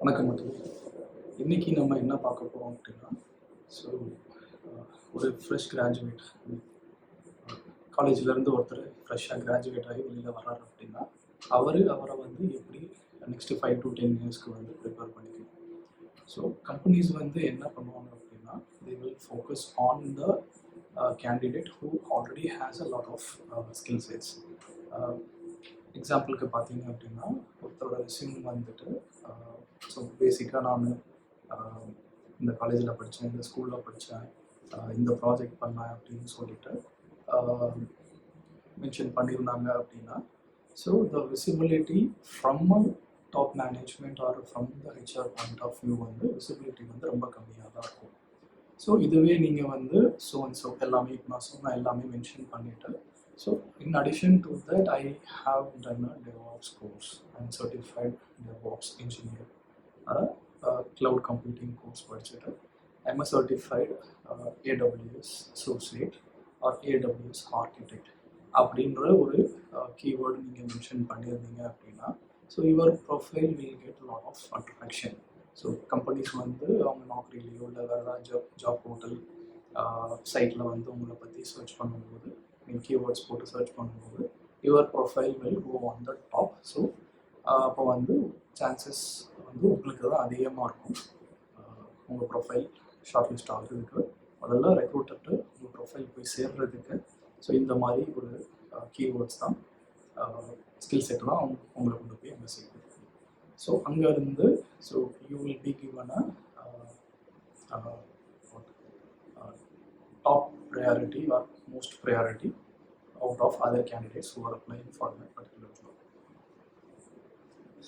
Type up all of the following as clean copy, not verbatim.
வணக்கம் மக்களே. இன்னைக்கு நம்ம என்ன பார்க்க போகிறோம் அப்படின்னா, ஸோ ஒரு ஃப்ரெஷ் கிராஜுவேட் காலேஜ்லேருந்து ஒருத்தர் ஃப்ரெஷ்ஷாக கிராஜுவேட் ஆகி வெளியில் வர்றாரு அப்படின்னா அவரை வந்து எப்படி நெக்ஸ்ட்டு 5 to 10 இயர்ஸ்க்கு வந்து ப்ரிப்பேர் பண்ணிக்கணும். ஸோ கம்பெனிஸ் வந்து என்ன பண்ணுவாங்க அப்படின்னா, they will focus on the candidate who already has a lot of skill sets. எக்ஸாம்பிளுக்கு பார்த்தீங்க அப்படின்னா, ஒருத்தரோட ரெஸ்யூம் வந்துட்டு ஸோ பேசிக்காக நான் இந்த காலேஜில் படித்தேன், இந்த ஸ்கூலில் படித்தேன், இந்த ப்ராஜெக்ட் பண்ணேன் அப்படின்னு சொல்லிட்டு மென்ஷன் பண்ணியிருந்தாங்க அப்படின்னா, so the visibility from a top management or from the HR point of view வந்து விசிபிலிட்டி வந்து ரொம்ப கம்மியாக தான் இருக்கும். ஸோ இதுவே நீங்கள் வந்து ஸோ அண்ட் ஸோ எல்லாமே நான் சொன்ன எல்லாமே மென்ஷன் பண்ணிவிட்டு, so in addition to that, I have done a DevOps course. I'm certified DevOps engineer. Cloud computing course படிச்சுட்டு I'm a certified AWS associate or AWS architect அப்படின்ற ஒரு கீவேர்டு நீங்கள் mention பண்ணியிருந்தீங்க அப்படின்னா, so your profile will get lot of attraction. So companies வந்து அவங்க நாக்ரிலையோ இல்லை வேறு ஏதாவது ஜாப் போர்ட்டல் சைட்டில் வந்து உங்களை பற்றி சர்ச் பண்ணும்போது, நீங்கள் கீவேர்ட்ஸ் போட்டு சர்ச் பண்ணும்போது your profile will go on the top. So அப்போ வந்து சான்சஸ் வந்து உங்களுக்கு தான் அதிகமாக இருக்கும். உங்கள் ப்ரொஃபைல் ஷார்ட் லிஸ்ட் ஆகிறதுக்கு முதல்ல ரெக்ரூட்டர்ட்டு உங்கள் ப்ரொஃபைல் போய் சேர்றதுக்கு ஸோ இந்த மாதிரி ஒரு கீவேர்ட்ஸ் தான் ஸ்கில் செட் தான் உங்களை கொண்டு போய் அங்கே சேர்க்குது. ஸோ அங்கேருந்து so you will be given a top priority or most priority out of other candidates who are applying for that particular job.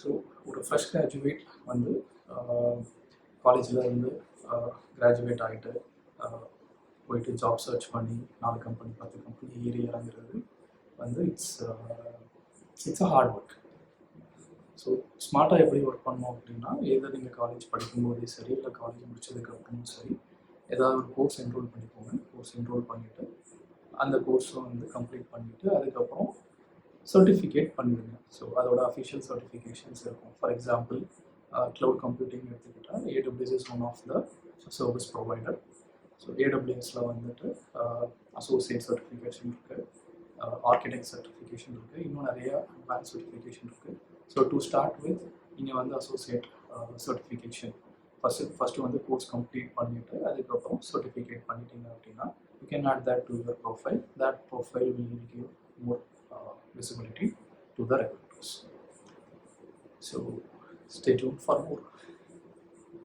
So ஒரு ஃப்ரெஷ் கிராஜுவேட் வந்து காலேஜில் இருந்து கிராஜுவேட் ஆகிட்டு போயிட்டு ஜாப் சர்ச் பண்ணி 4 கம்பெனி 10 கம்பெனி ஏறி இறங்குறது வந்து it's a hard work. So ஸ்மார்ட்டாக எப்படி ஒர்க் பண்ணோம் அப்படின்னா, எதை நீங்கள் காலேஜ் படிக்கும்போதே சரி இல்லை காலேஜ் முடிச்சதுக்கப்புறமும் சரி, ஏதாவது ஒரு கோர்ஸ் என்ரோல் பண்ணிக்கோங்க. கோர்ஸ் என்ரோல் பண்ணிவிட்டு அந்த கோர்ஸை வந்து கம்ப்ளீட் பண்ணிவிட்டு அதுக்கப்புறம் சர்டிஃபிகேட் பண்ணிடுங்க. ஸோ அதோட அஃபிஷியல் சர்டிஃபிகேஷன்ஸ் இருக்கும். ஃபார் எக்ஸாம்பிள் க்ளவுட் கம்ப்யூட்டிங் எடுத்துக்கிட்டால் AWS is one of the service provider. So AWSல வந்துட்டு அசோசியேட் சர்டிஃபிகேஷன் இருக்குது, ஆர்கிடெக்ட் சர்டிஃபிகேஷன் இருக்குது, இன்னும் நிறைய அட்வான்ஸ் சர்டிஃபிகேஷன் இருக்குது. ஸோ டு ஸ்டார்ட் வித் நீங்கள் வந்து அசோசியேட் சர்டிஃபிகேஷன் ஃபஸ்ட்டு வந்து கோர்ஸ் கம்ப்ளீட் பண்ணிவிட்டு அதுக்கப்புறம் சர்டிஃபிகேட் பண்ணிட்டீங்க அப்படின்னா, you can add that to your profile. That profile will give more visibility to the recruiters. So stay tuned for more.